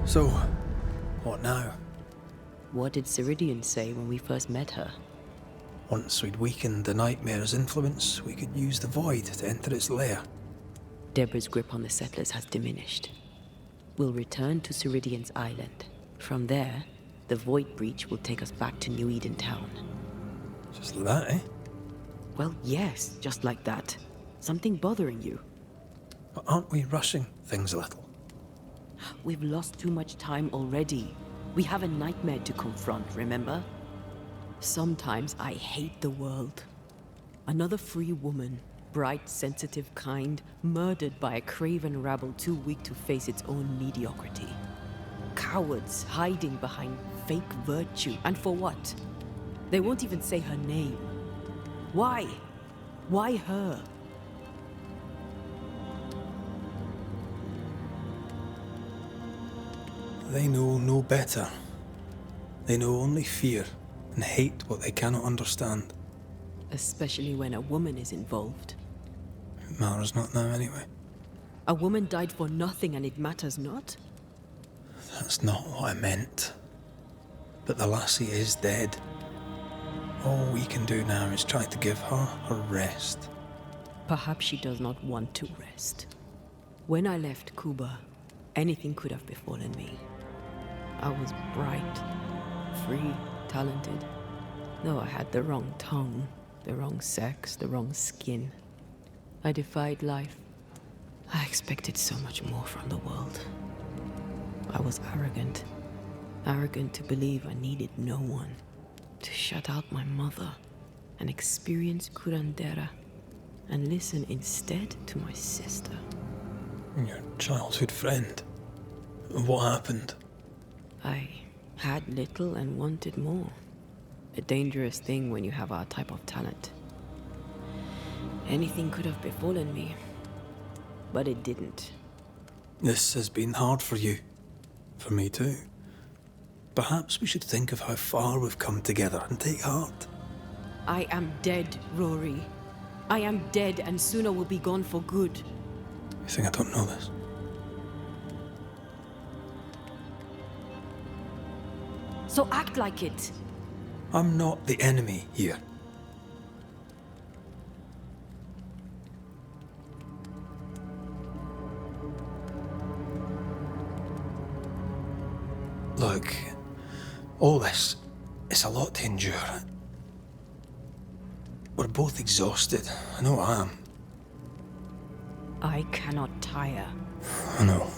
So, what now? What did Ceridian say when we first met her? Once we'd weakened the nightmare's influence, we could use the void to enter its lair. Deborah's grip on the settlers has diminished. We'll return to Ceridian's island. From there, the void breach will take us back to New Eden town. Just like that, eh? Well, yes, just like that. Something bothering you. But aren't we rushing things a little? We've lost too much time already. We have a nightmare to confront, remember? Sometimes I hate the world. Another free woman, bright, sensitive, kind, murdered by a craven rabble too weak to face its own mediocrity. Cowards hiding behind fake virtue. And for what? They won't even say her name. Why? Why her? They know no better. They know only fear and hate what they cannot understand. Especially when a woman is involved. It matters not now anyway. A woman died for nothing and it matters not? That's not what I meant. But the lassie is dead. All we can do now is try to give her her rest. Perhaps she does not want to rest. When I left Cuba, anything could have befallen me. I was bright, free, talented. Though I had the wrong tongue, the wrong sex, the wrong skin. I defied life. I expected so much more from the world. I was arrogant. Arrogant to believe I needed no one. To shut out my mother and experience curandera and listen instead to my sister. Your childhood friend. What happened? I had little and wanted more. A dangerous thing when you have our type of talent. Anything could have befallen me, but it didn't. This has been hard for you. For me too. Perhaps we should think of how far we've come together and take heart. I am dead, Rory. I am dead, and sooner will be gone for good. You think I don't know this? So act like it. I'm not the enemy here. Look, all this, it's a lot to endure. We're both exhausted. I know I am. I cannot tire. I know.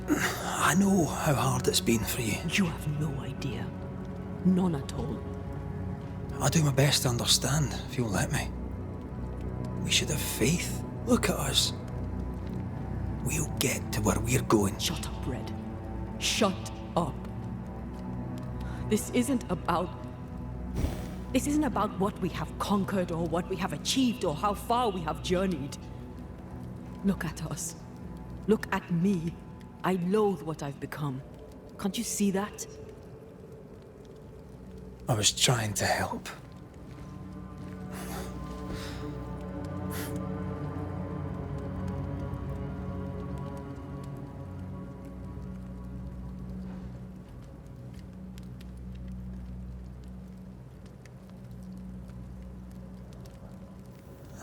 I know how hard it's been for you. You have no idea. None at all. I'll do my best to understand, if you'll let me. We should have faith. Look at us. We'll get to where we're going. Shut up, Red. Shut up. This isn't about what we have conquered or what we have achieved or how far we have journeyed. Look at us. Look at me. I loathe what I've become. Can't you see that? I was trying to help.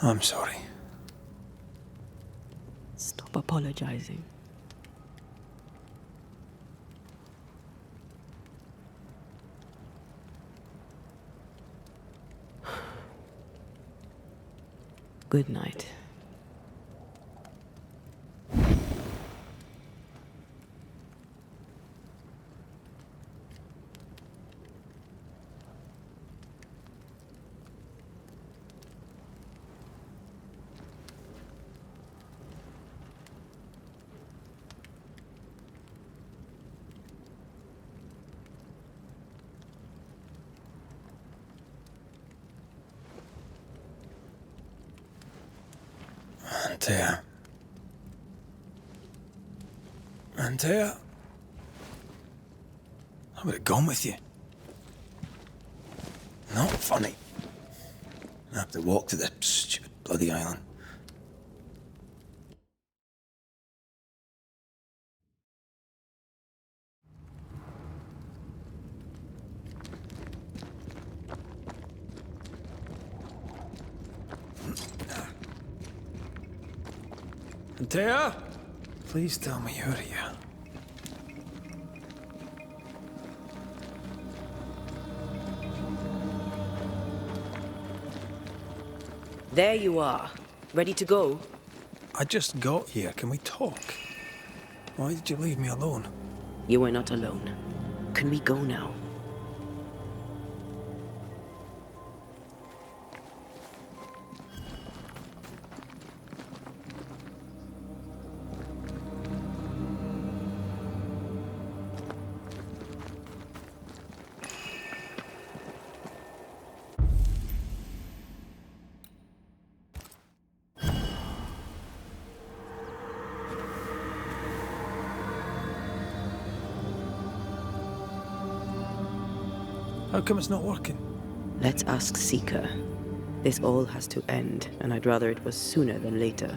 I'm sorry. Stop apologizing. Good night. Antea. Antea? I would have gone with you. Not funny. I have to walk to the stupid bloody island. Antea? Please tell me you're here. There you are. Ready to go? I just got here. Can we talk? Why did you leave me alone? You were not alone. Can we go now? How come it's not working? Let's ask Seeker. This all has to end, and I'd rather it was sooner than later.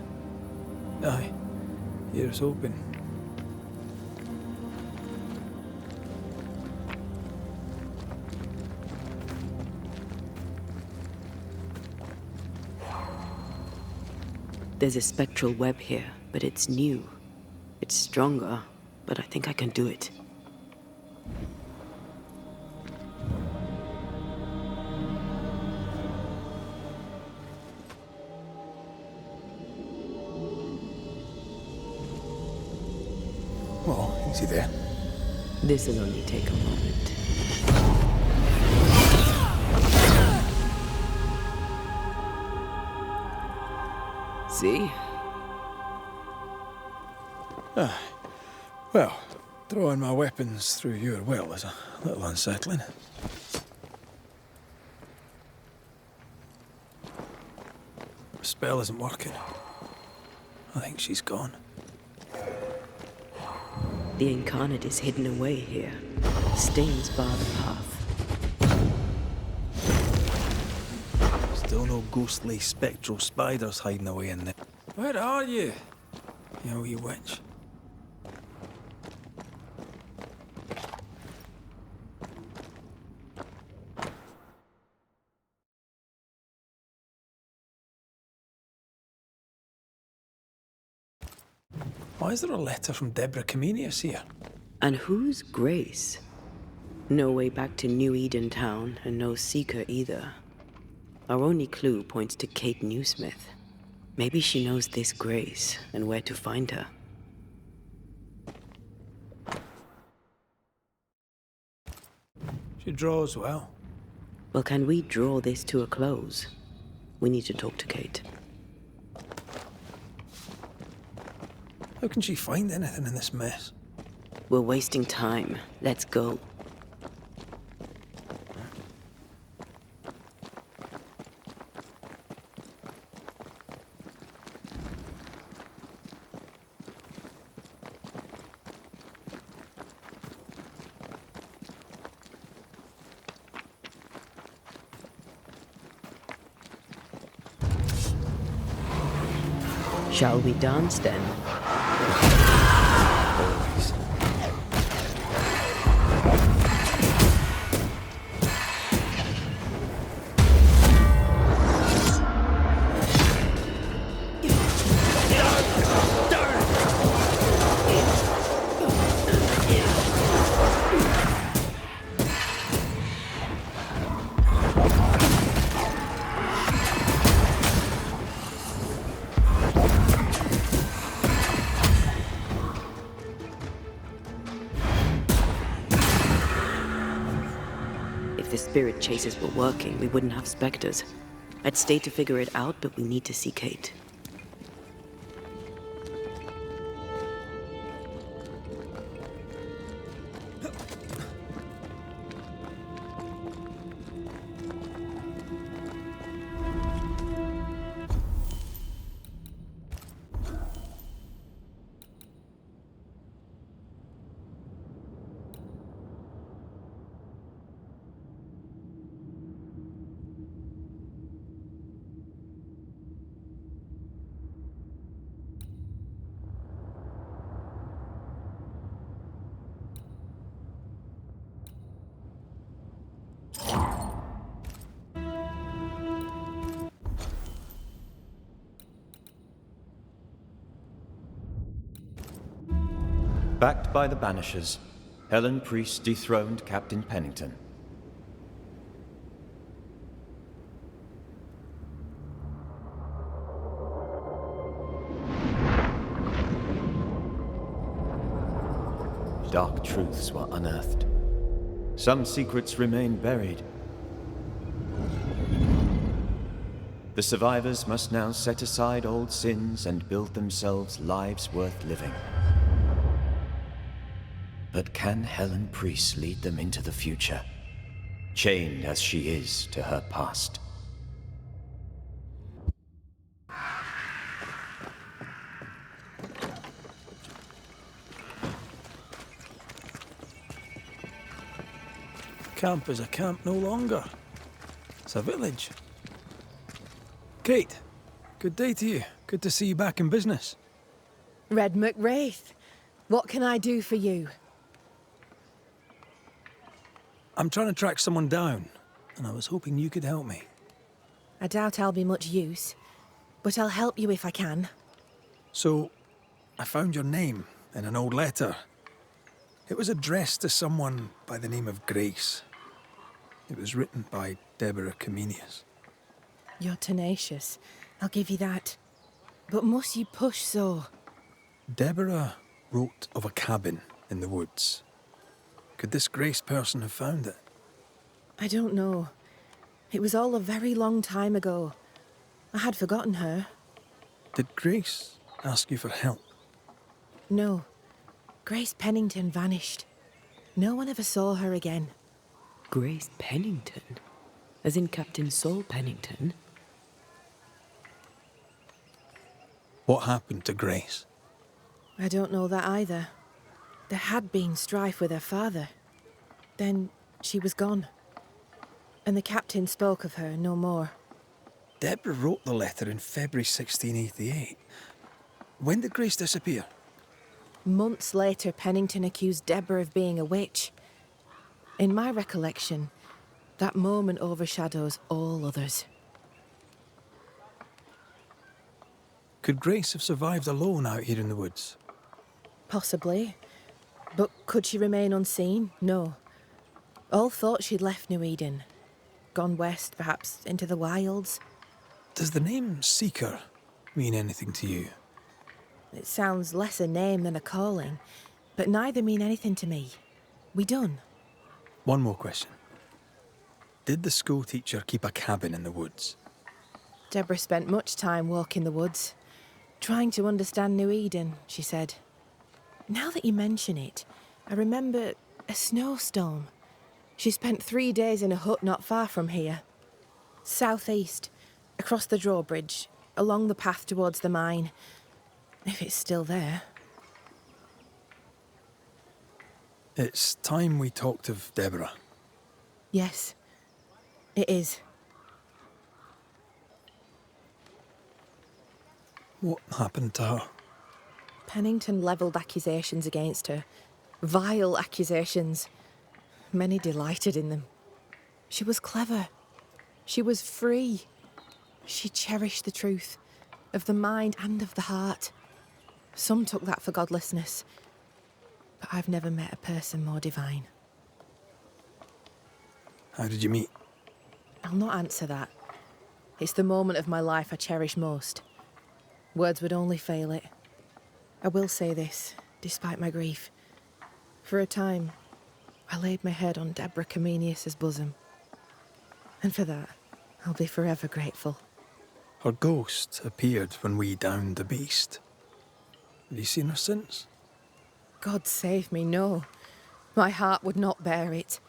Aye. Here's hoping. There's a spectral web here, but it's new. It's stronger, but I think I can do it. Well, easy there. This'll only take a moment. See? Well, throwing my weapons through your will is a little unsettling. The spell isn't working. I think she's gone. The incarnate is hidden away here. Stains bar the path. Still no ghostly spectral spiders hiding away in there. Where are you? You wee witch. Why is there a letter from Deborah Comenius here? And who's Grace? No way back to New Eden Town, and no Seeker either. Our only clue points to Kate Newsmith. Maybe she knows this Grace, and where to find her. She draws well. Well, can we draw this to a close? We need to talk to Kate. How can she find anything in this mess? We're wasting time. Let's go. Shall we dance then? Always. If the spirit chases were working, we wouldn't have specters. I'd stay to figure it out, but we need to see Kate. Backed by the Banishers, Helen Priest dethroned Captain Pennington. Dark truths were unearthed. Some secrets remain buried. The survivors must now set aside old sins and build themselves lives worth living. But can Helen Priest lead them into the future, chained as she is to her past? Camp is a camp no longer. It's a village. Kate, good day to you. Good to see you back in business. Red McWraith, what can I do for you? I'm trying to track someone down, and I was hoping you could help me. I doubt I'll be much use, but I'll help you if I can. So, I found your name in an old letter. It was addressed to someone by the name of Grace. It was written by Deborah Comenius. You're tenacious, I'll give you that. But must you push so? Deborah wrote of a cabin in the woods. Could this Grace person have found it? I don't know. It was all a very long time ago. I had forgotten her. Did Grace ask you for help? No. Grace Pennington vanished. No one ever saw her again. Grace Pennington? As in Captain Saul Pennington? What happened to Grace? I don't know that either. There had been strife with her father. Then she was gone. And the captain spoke of her no more. Deborah wrote the letter in February 1688. When did Grace disappear? Months later, Pennington accused Deborah of being a witch. In my recollection, that moment overshadows all others. Could Grace have survived alone out here in the woods? Possibly. But could she remain unseen? No. All thought she'd left New Eden. Gone west, perhaps into the wilds. Does the name Seeker mean anything to you? It sounds less a name than a calling, but neither mean anything to me. We done. One more question. Did the school teacher keep a cabin in the woods? Deborah spent much time walking the woods, trying to understand New Eden, she said. Now that you mention it, I remember a snowstorm. She spent 3 days in a hut not far from here. Southeast, across the drawbridge, along the path towards the mine. If it's still there. It's time we talked of Deborah. Yes, it is. What happened to her? Pennington levelled accusations against her. Vile accusations. Many delighted in them. She was clever. She was free. She cherished the truth, of the mind and of the heart. Some took that for godlessness, but I've never met a person more divine. How did you meet? I'll not answer that. It's the moment of my life I cherish most. Words would only fail it. I will say this, despite my grief. For a time, I laid my head on Deborah Comenius's bosom. And for that, I'll be forever grateful. Her ghost appeared when we downed the beast. Have you seen her since? God save me, no. My heart would not bear it.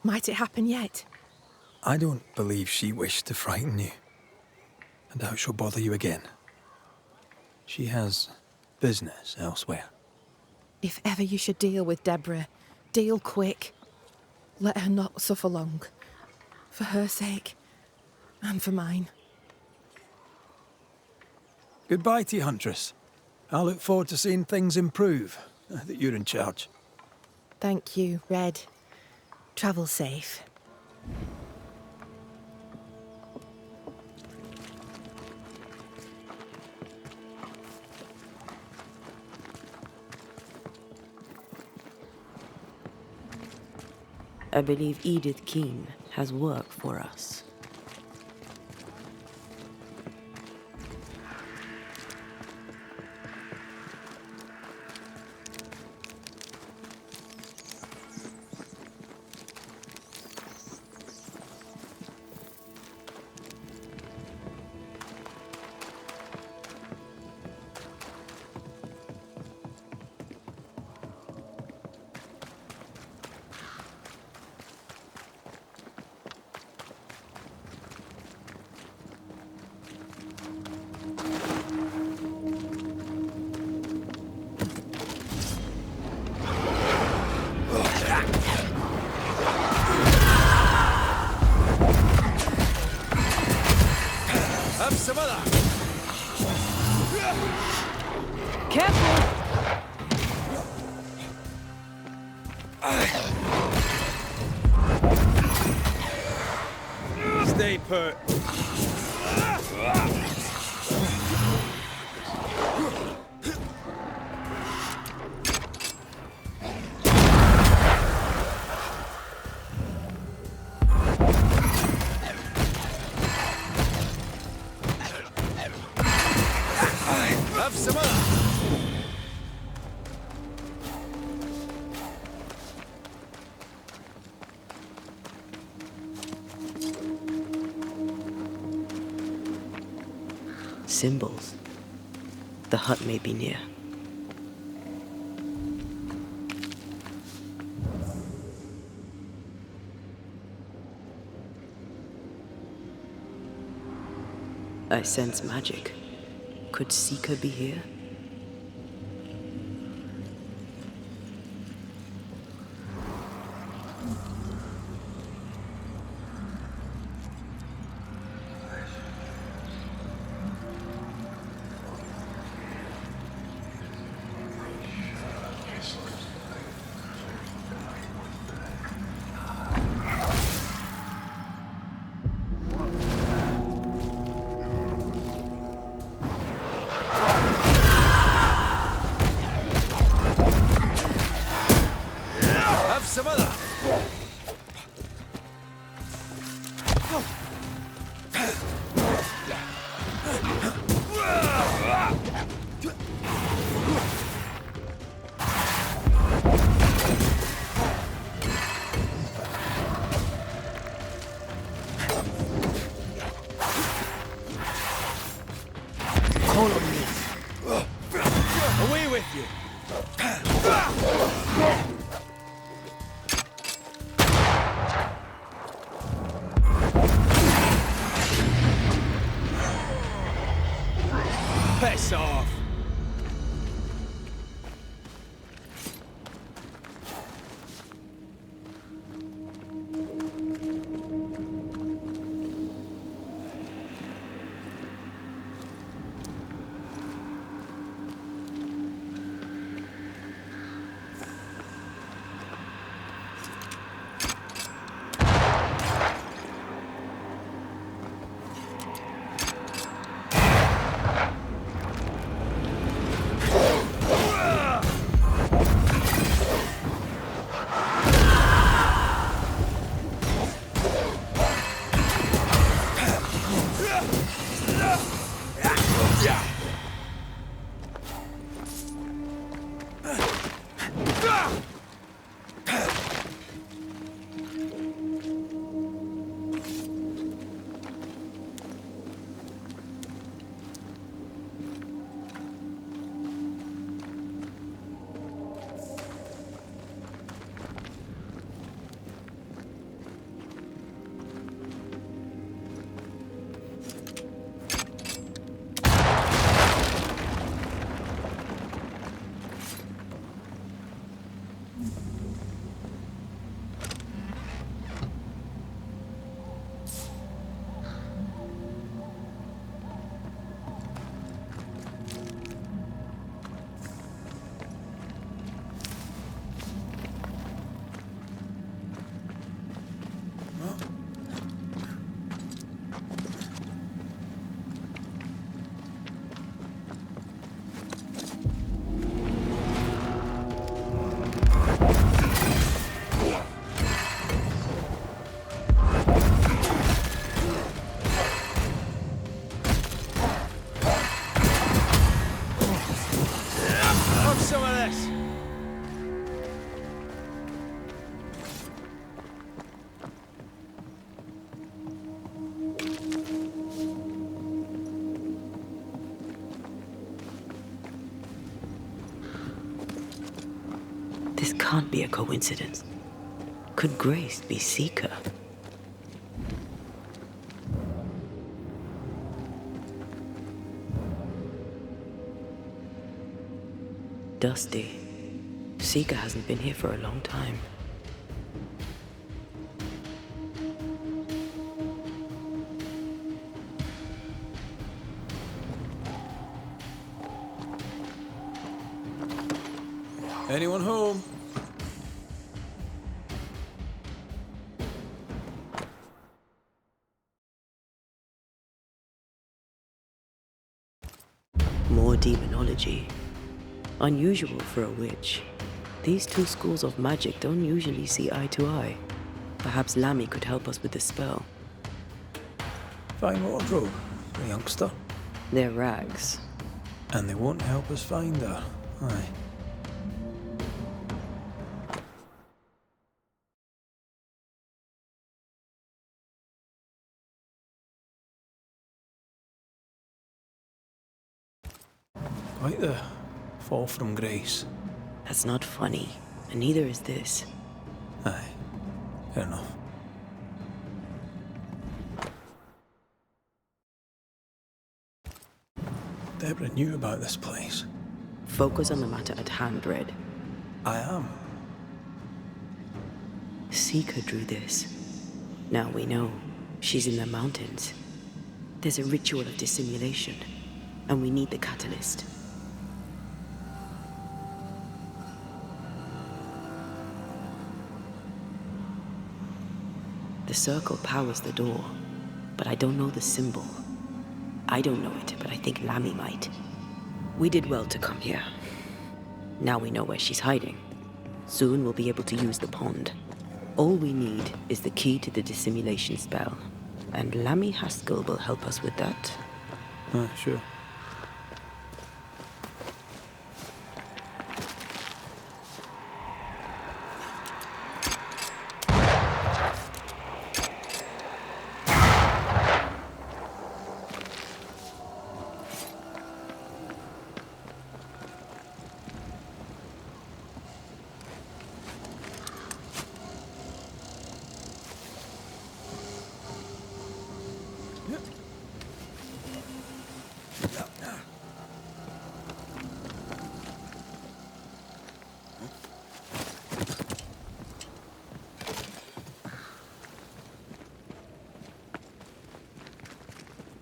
Might it happen yet? I don't believe she wished to frighten you. I doubt she'll bother you again. She has business elsewhere. If ever you should deal with Deborah, deal quick. Let her not suffer long. For her sake, and for mine. Goodbye to you, Huntress. I look forward to seeing things improve, now that you're in charge. Thank you, Red. Travel safe. I believe Edith Keene has work for us. Stay put. Have some other. Symbols. The hut may be near. I sense magic. Could Seeker be here? Piss off! This can't be a coincidence. Could Grace be Seeker? Dusty. Seeker hasn't been here for a long time. Anyone home? More demonology. Unusual for a witch. These two schools of magic don't usually see eye to eye. Perhaps Lammy could help us with the spell. Fine wardrobe, a youngster. They're rags. And they won't help us find her. Aye. Quite the fall from grace. That's not funny, and neither is this. Aye, fair enough. Deborah knew about this place. Focus on the matter at hand, Red. I am. Seeker drew this. Now we know. She's in the mountains. There's a ritual of dissimulation, and we need the catalyst. The circle powers the door, but I don't know the symbol. I don't know it, but I think Lammy might. We did well to come here. Now we know where she's hiding. Soon we'll be able to use the pond. All we need is the key to the dissimulation spell, and Lammyho Haskell will help us with that. Sure.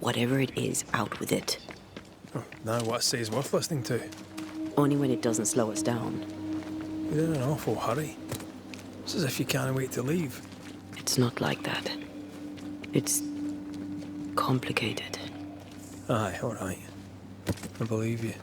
Whatever it is, out with it. Oh, now what I say is worth listening to. Only when it doesn't slow us down. You're in an awful hurry. It's as if you can't wait to leave. It's not like that. It's complicated. Aye, all right. I believe you.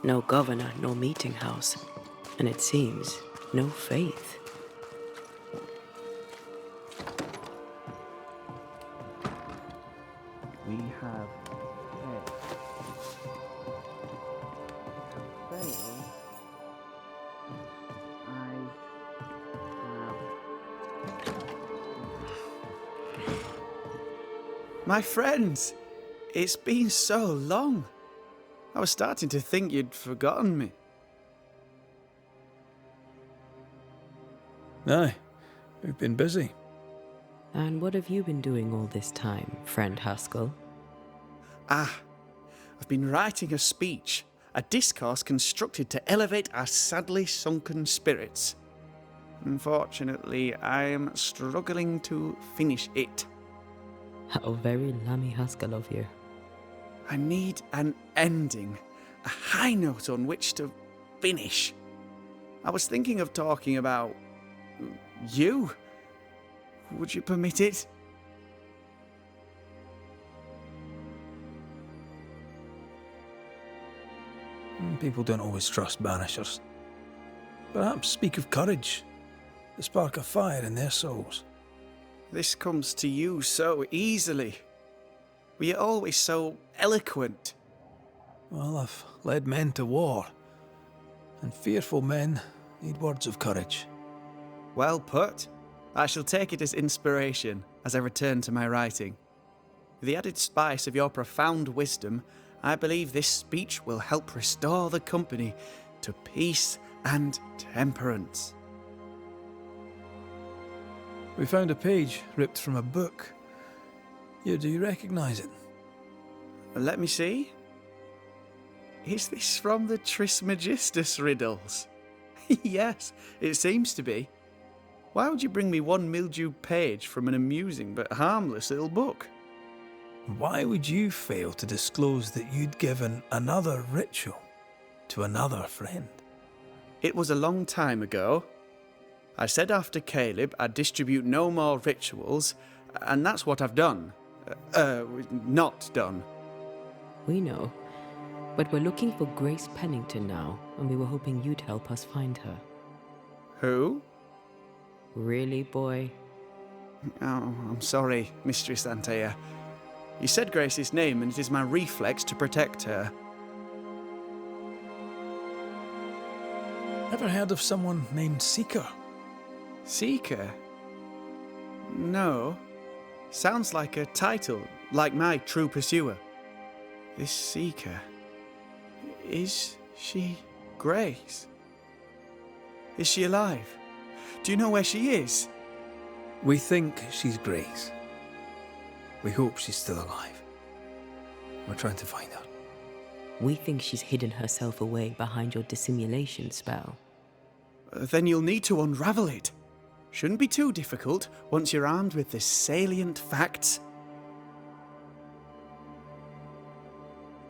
No governor, no meeting house. And it seems, no faith. have failed. My friends, it's been so long. I was starting to think you'd forgotten me. Aye, we've been busy. And what have you been doing all this time, friend Haskell? I've been writing a speech, a discourse constructed to elevate our sadly sunken spirits. Unfortunately, I am struggling to finish it. How very Lammyho Haskell of you. I need an ending, a high note on which to finish. I was thinking of talking about you. Would you permit it? People don't always trust Banishers. Perhaps speak of courage, the spark of fire in their souls. This comes to you so easily. Were you always so eloquent? Well, I've led men to war, and fearful men need words of courage. Well put. I shall take it as inspiration as I return to my writing. With the added spice of your profound wisdom, I believe this speech will help restore the company to peace and temperance. We found a page ripped from a book. Here, do you recognize it? Let me see. Is this from the Trismegistus riddles? Yes, it seems to be. Why would you bring me one mildewed page from an amusing but harmless little book? Why would you fail to disclose that you'd given another ritual to another friend? It was a long time ago. I said after Caleb I'd distribute no more rituals, and that's what I've done. Not done. We know. But we're looking for Grace Pennington now, and we were hoping you'd help us find her. Who? Really, boy? Oh, I'm sorry, Mistress Antea. You said Grace's name, and it is my reflex to protect her. Ever heard of someone named Seeker? Seeker? No. Sounds like a title, like my true pursuer. This Seeker... Is she Grace? Is she alive? Do you know where she is? We think she's Grace. We hope she's still alive. We're trying to find her. We think she's hidden herself away behind your dissimulation spell. Then you'll need to unravel it. Shouldn't be too difficult once you're armed with the salient facts.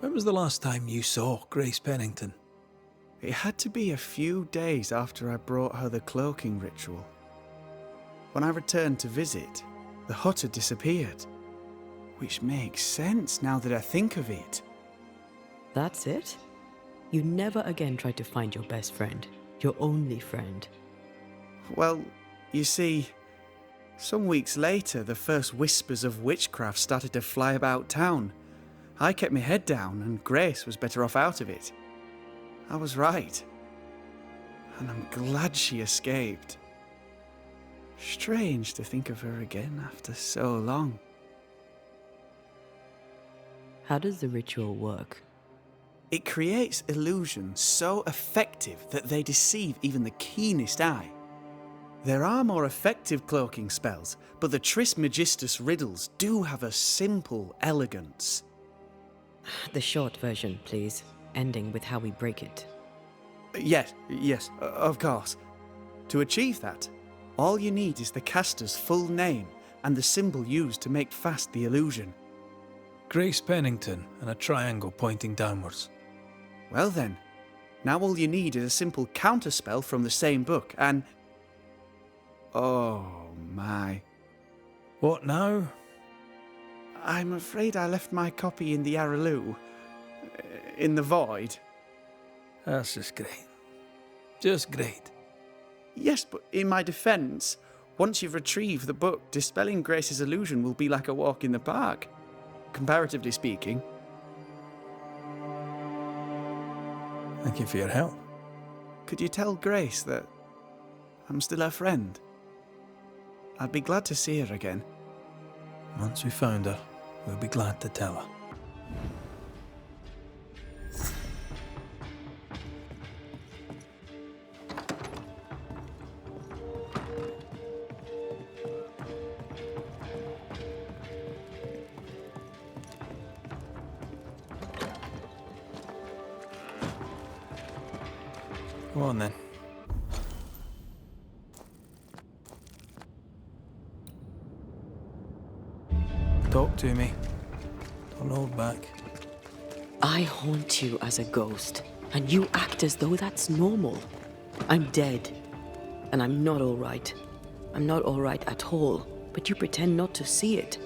When was the last time you saw Grace Pennington? It had to be a few days after I brought her the cloaking ritual. When I returned to visit, the hut had disappeared. Which makes sense now that I think of it. That's it? You never again tried to find your best friend, your only friend. Well, you see, some weeks later the first whispers of witchcraft started to fly about town. I kept my head down and Grace was better off out of it. I was right. And I'm glad she escaped. Strange to think of her again after so long. How does the ritual work? It creates illusions so effective that they deceive even the keenest eye. There are more effective cloaking spells, but the Trismegistus riddles do have a simple elegance. The short version, please, ending with how we break it. Yes, of course. To achieve that, all you need is the caster's full name and the symbol used to make fast the illusion. Grace Pennington and a triangle pointing downwards. Well then, now all you need is a simple counterspell from the same book and... Oh my. What now? I'm afraid I left my copy in the Araloo. In the void. That's just great. Just great. Yes, but in my defence, once you've retrieved the book, dispelling Grace's illusion will be like a walk in the park. comparatively speaking. Thank you for your help. Could you tell Grace that I'm still her friend? I'd be glad to see her again. Once we found her, we'll be glad to tell her. Go on then. Talk to me. Don't hold back. I haunt you as a ghost, and you act as though that's normal. I'm dead, and I'm not all right. I'm not all right at all, but you pretend not to see it.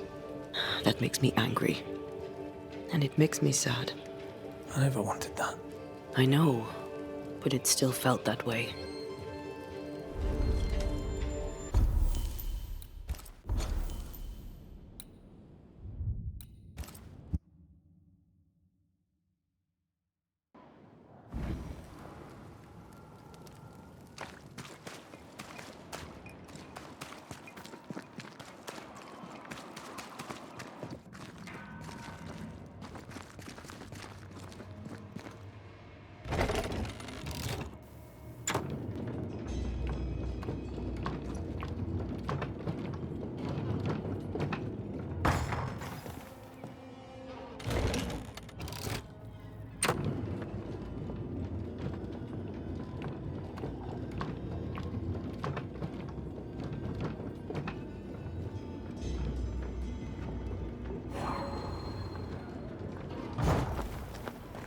That makes me angry. And it makes me sad. I never wanted that. I know, but it still felt that way.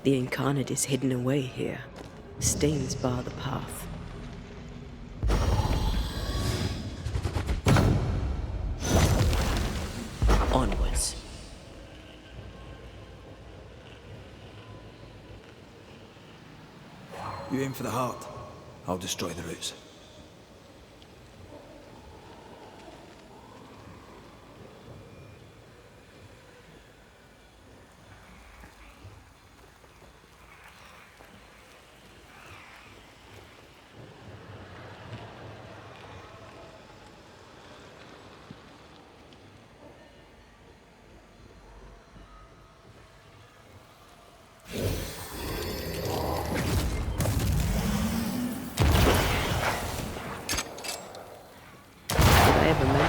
The incarnate is hidden away here. Stains bar the path. Onwards. You aim for the heart. I'll destroy the roots.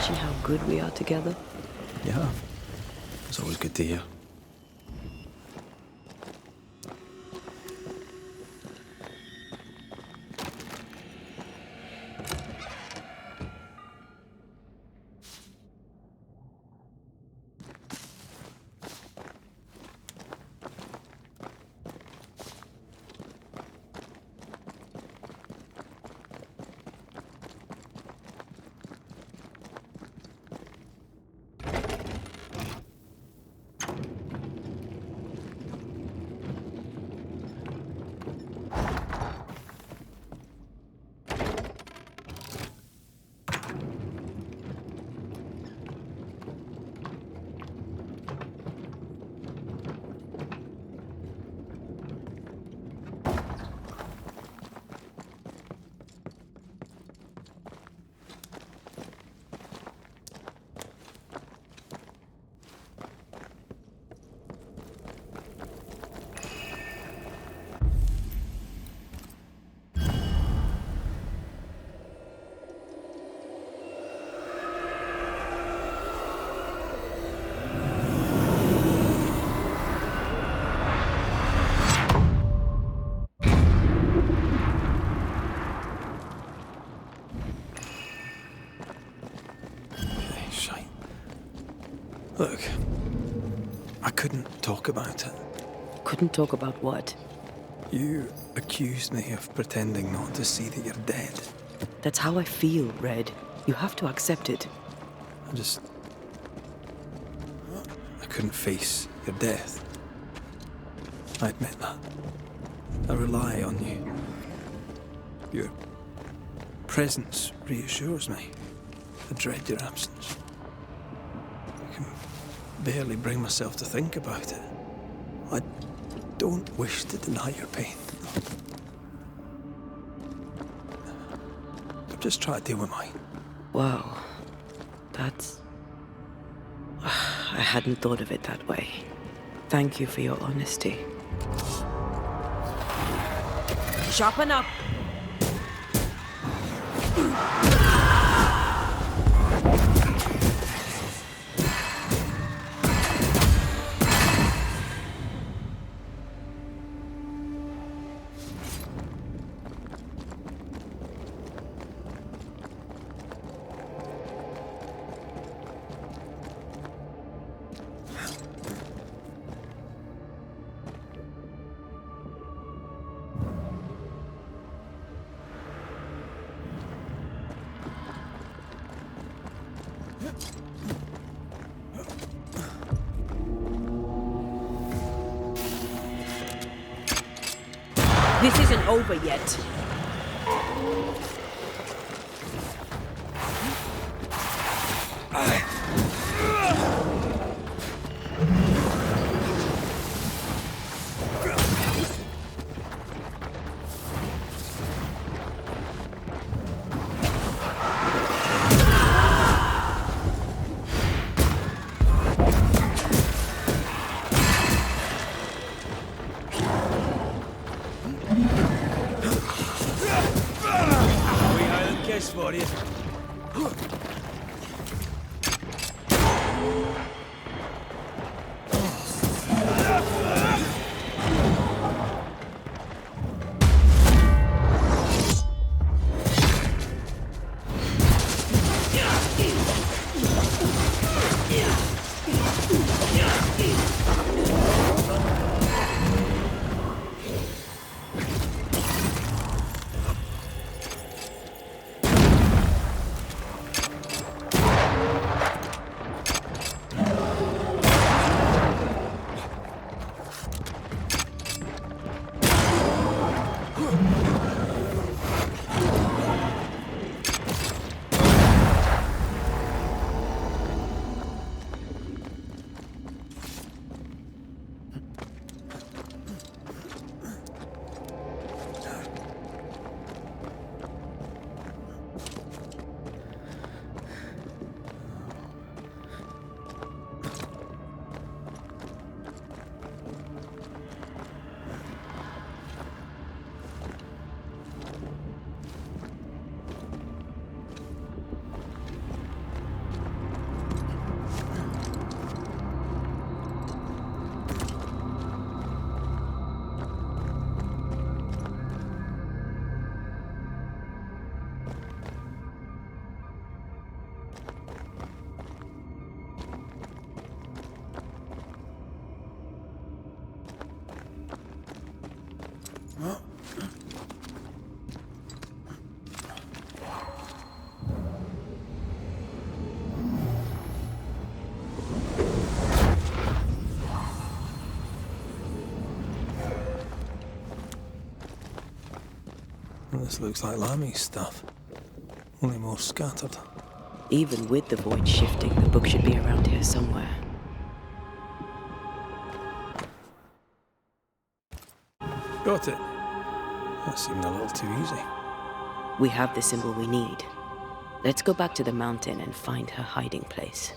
How good we are together? Yeah. It's always good to hear. Look, I couldn't talk about it. Couldn't talk about what? You accused me of pretending not to see that you're dead. That's how I feel, Red. You have to accept it. I couldn't face your death. I admit that. I rely on you. Your presence reassures me. I dread your absence. barely bring myself to think about it. I don't wish to deny your pain. But just try to deal with mine. Wow. That's... I hadn't thought of it that way. Thank you for your honesty. Sharpen up! This isn't over yet. For you. This looks like Lammy's stuff, only more scattered. Even with the void shifting, the book should be around here somewhere. Got it. That seemed a little too easy. We have the symbol we need. Let's go back to the mountain and find her hiding place.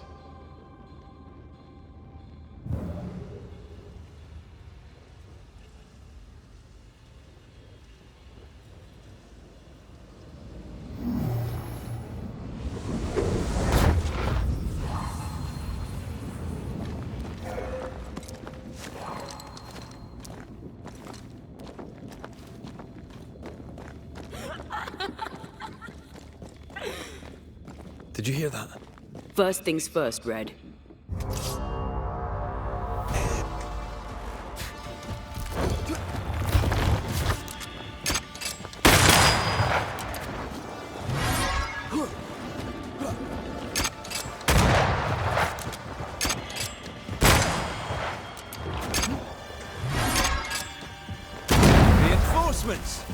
Did you hear that? First things first, Red. Reinforcements!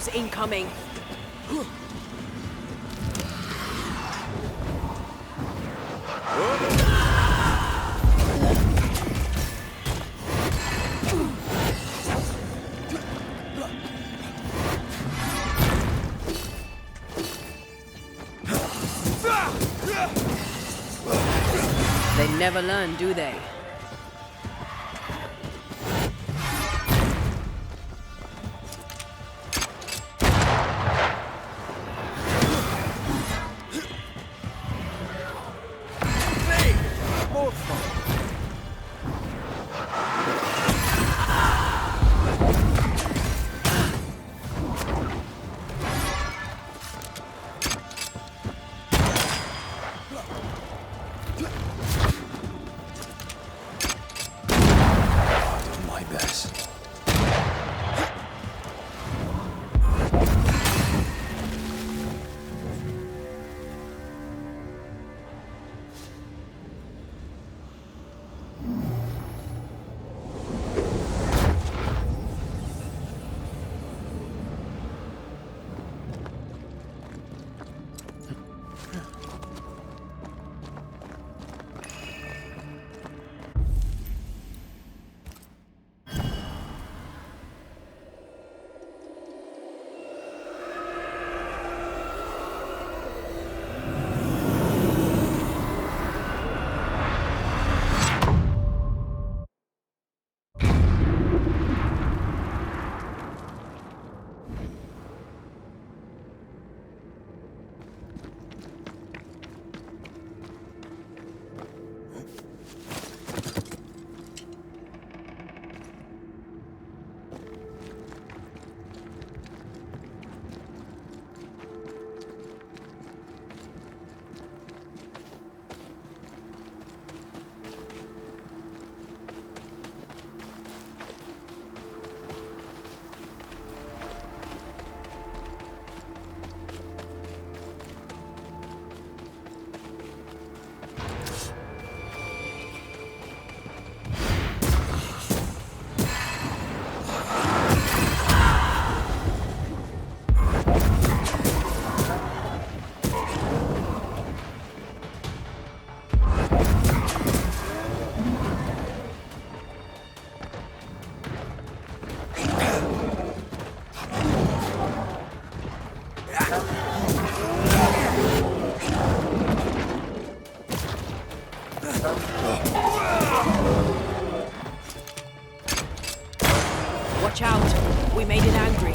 Shadows incoming! They never learn, do they? Watch out! We made it angry.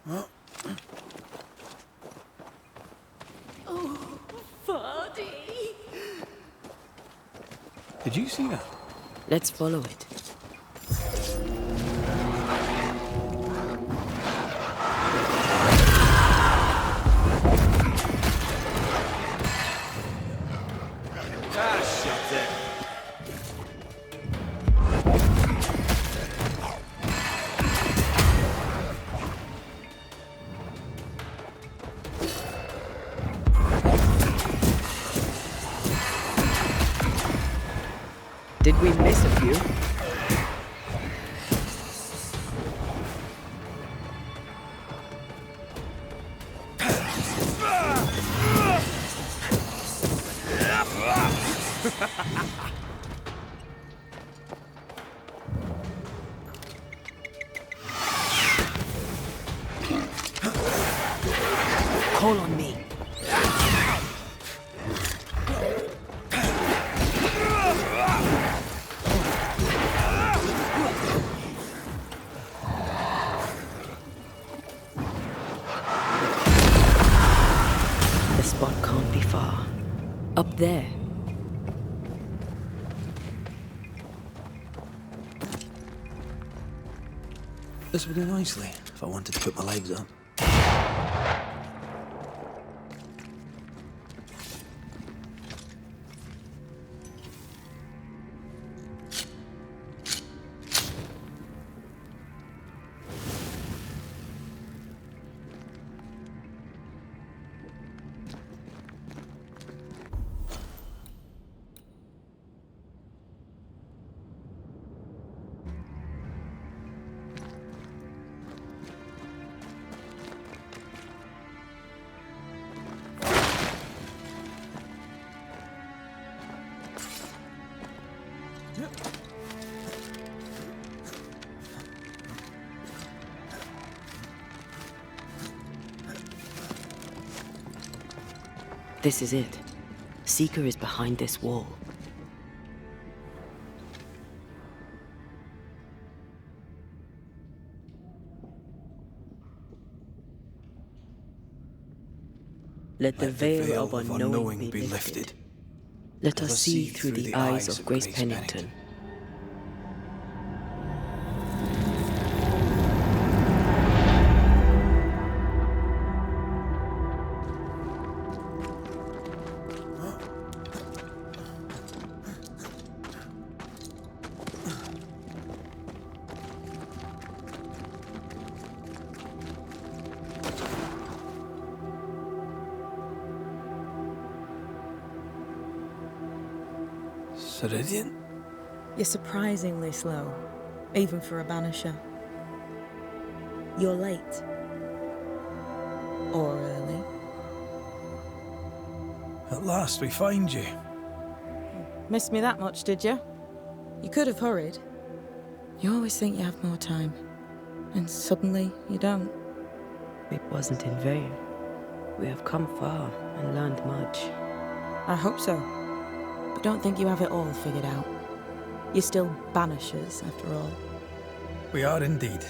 Oh, Vardy! Did you see that? Let's follow it. Did we miss a few? Call on me. The spot can't be far. Up there. This would do nicely if I wanted to put my legs up. This is it. Seeker is behind this wall. Let the veil of unknowing be lifted. Let us see through the eyes of Grace Pennington. Ceridian? You're surprisingly slow, even for a banisher. You're late. Or early. At last we find you. Missed me that much, did you? You could have hurried. You always think you have more time, and suddenly you don't. It wasn't in vain. We have come far and learned much. I hope so. But don't think you have it all figured out. You're still banishers, after all. We are indeed,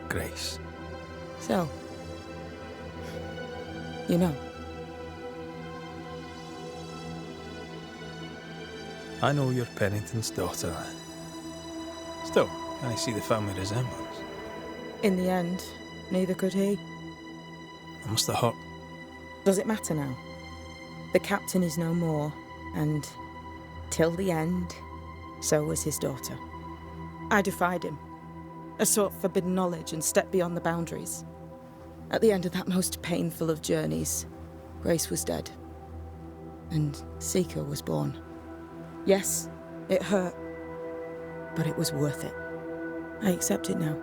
Grace. So, you know. I know you're Pennington's daughter. Still, can I see the family resemblance? In the end, neither could he. I must have hurt. Does it matter now? The captain is no more, and till the end, so was his daughter. I defied him. I sought forbidden knowledge and stepped beyond the boundaries. At the end of that most painful of journeys, Grace was dead. And Seeker was born. Yes, it hurt, but it was worth it. I accept it now.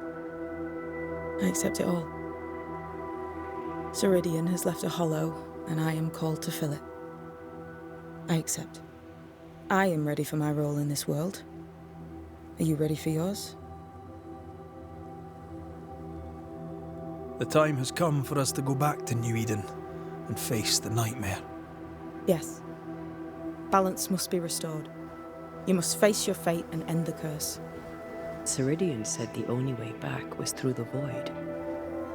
I accept it all. Ceridian has left a hollow, and I am called to fill it. I accept. I am ready for my role in this world. Are you ready for yours? The time has come for us to go back to New Eden and face the nightmare. Yes. Balance must be restored. You must face your fate and end the curse. Ceridian said the only way back was through the void.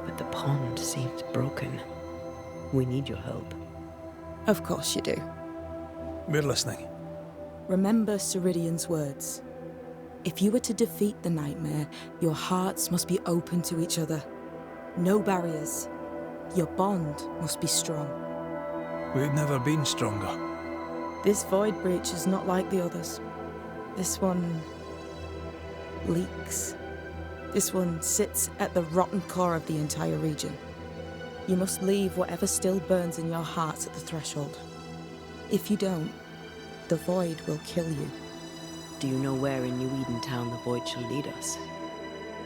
but the pond seems broken. We need your help. Of course you do. We're listening. Remember Ceridian's words. If you were to defeat the nightmare, your hearts must be open to each other. No barriers. Your bond must be strong. We've never been stronger. This void breach is not like the others. This one leaks. This one sits at the rotten core of the entire region. You must leave whatever still burns in your hearts at the threshold. If you don't, the void will kill you. Do you know where in New Eden Town the void shall lead us?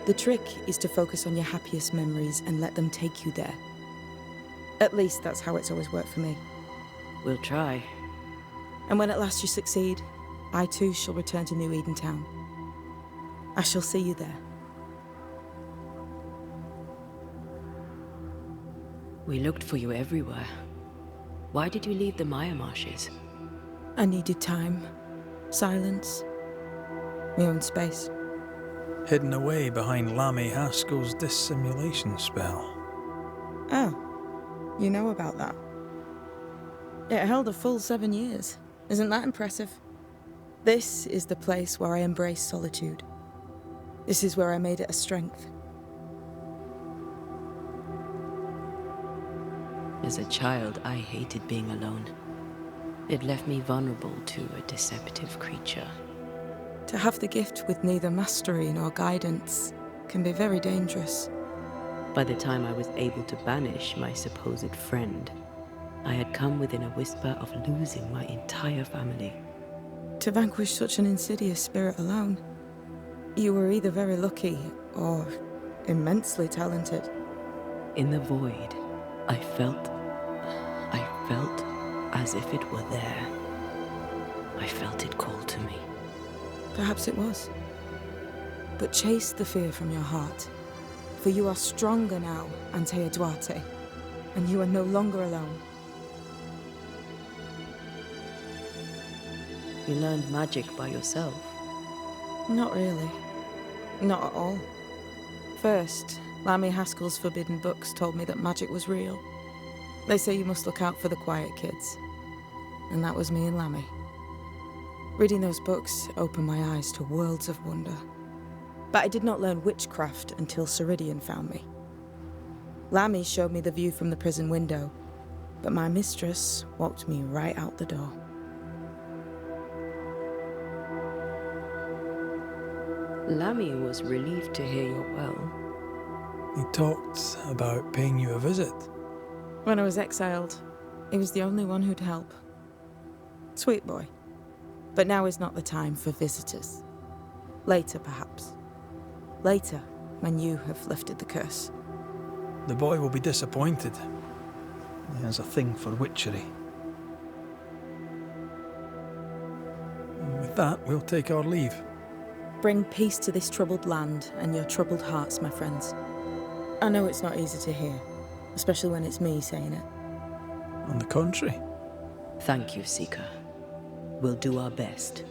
The trick is to focus on your happiest memories and let them take you there. At least that's how it's always worked for me. We'll try. And when at last you succeed, I too shall return to New Eden Town. I shall see you there. We looked for you everywhere. Why did you leave the Maya marshes? I needed time, silence, my own space. Hidden away behind Lammyho Haskell's dissimulation spell. Oh, you know about that? It held a full 7 years. Isn't that impressive? This is the place where I embraced solitude. This is where I made it a strength. As a child, I hated being alone. It left me vulnerable to a deceptive creature. To have the gift with neither mastery nor guidance can be very dangerous. By the time I was able to banish my supposed friend, I had come within a whisper of losing my entire family. To vanquish such an insidious spirit alone, you were either very lucky or immensely talented. In the void, I felt as if it were there. I felt it call to me. Perhaps it was. But chase the fear from your heart. For you are stronger now, Antea Duarte, and you are no longer alone. You learned magic by yourself. Not really. Not at all. First, Lammyho Haskell's forbidden books told me that magic was real. They say you must look out for the quiet kids. And that was me and Lammy. Reading those books opened my eyes to worlds of wonder. But I did not learn witchcraft until Ceridian found me. Lammy showed me the view from the prison window, but my mistress walked me right out the door. Lammy was relieved to hear you're well. He talked about paying you a visit. When I was exiled, he was the only one who'd help. Sweet boy. But now is not the time for visitors. Later, perhaps. Later, when you have lifted the curse. The boy will be disappointed. He has a thing for witchery. And with that, we'll take our leave. Bring peace to this troubled land and your troubled hearts, my friends. I know it's not easy to hear, especially when it's me saying it. On the contrary. Thank you, Seeker. We'll do our best.